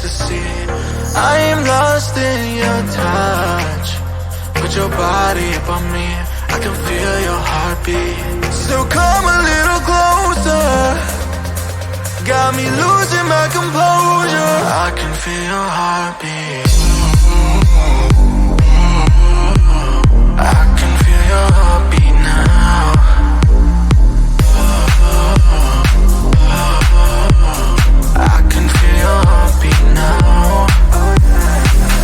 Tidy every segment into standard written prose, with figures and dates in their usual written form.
ecstasy. I am lost in your touch. Put your body up on me, I can feel your heartbeat. So come a little closer, got me losing my composure. I can feel your heartbeat. I can feel your heartbeat now. I can feel your heartbeat now.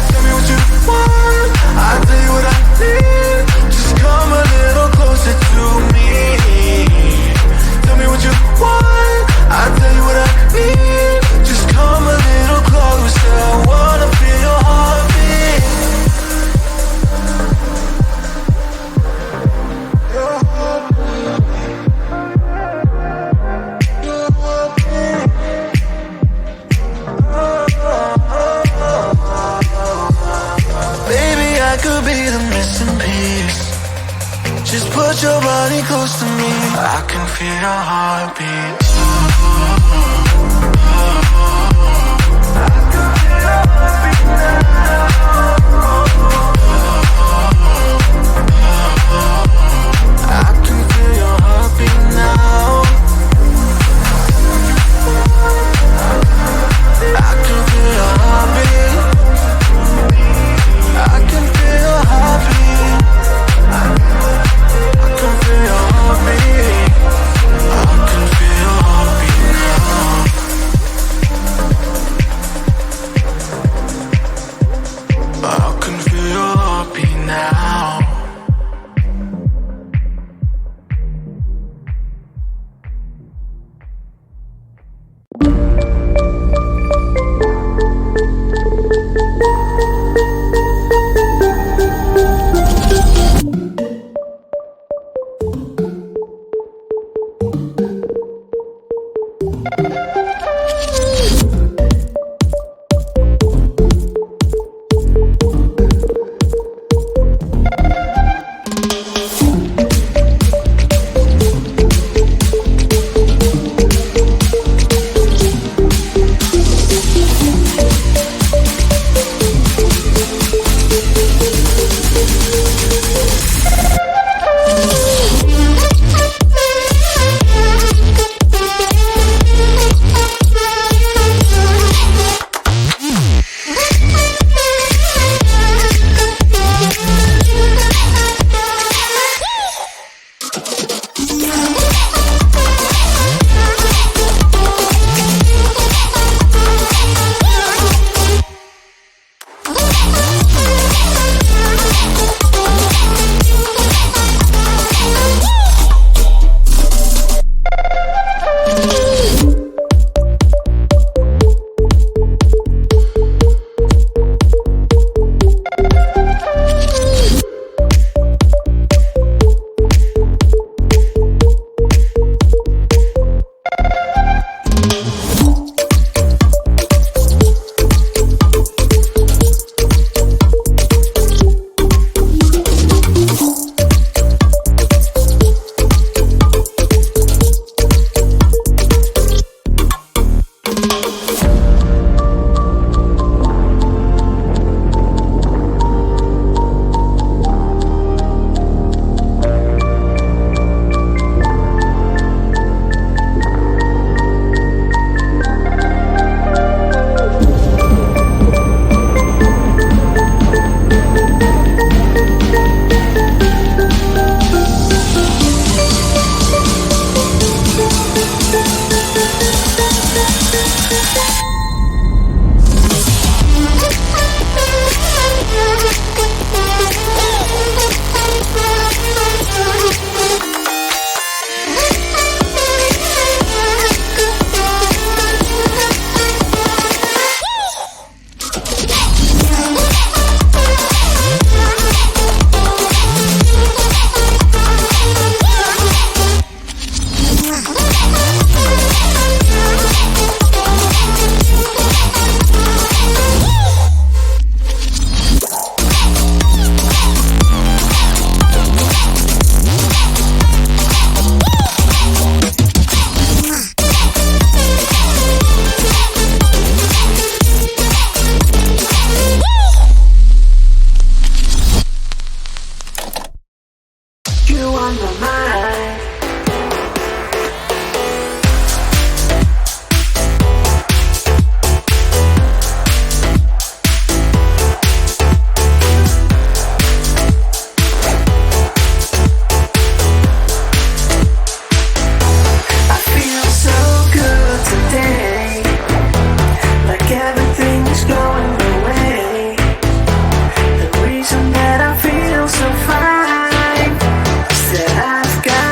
Tell me what you want, I'll tell you what I need. Just come a little closer to me. Tell me what you want, I'll tell you what I need. Just come a little closer, I wanna feel your heartbeat. Your heartbeat. Your heartbeat. Baby, I could be the missing piece. Just put your body close to me, I can feel your heartbeat. I can feel your heartbeat now. I can feel your heartbeat now. I can feel your heartbeat. I can feel your heartbeat. I can feel your heartbeat. I can feel your heartbeat now. I can feel your you on my mind. I feel so good today, like everything's going my way. The reason that I feel so fine is that I've got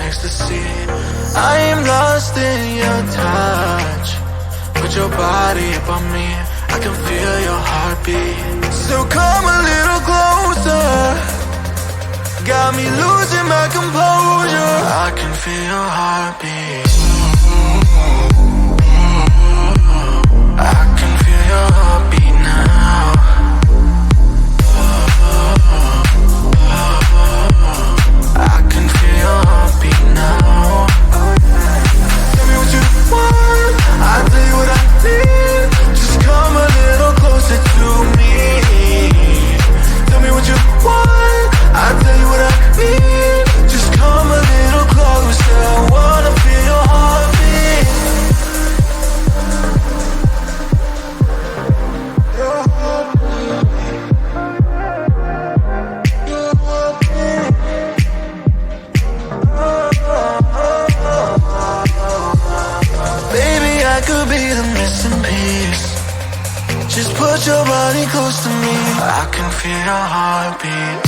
ecstasy. I am lost in your touch. Put your body up on me, I can feel your heartbeat. So come a little closer, got me losing my composure. I can feel your heartbeat. I can feel your heartbeat now. I can feel your heartbeat now. Tell me what you want, I'll tell you what I need. Just come a little closer to me. Tell me what you want, I'll tell you what I need. Just come a little closer, I wanna feel your heartbeat. Your heartbeat. Your heartbeat. Baby, I could be the missing piece. Just put your body close to me, I can feel your heartbeat.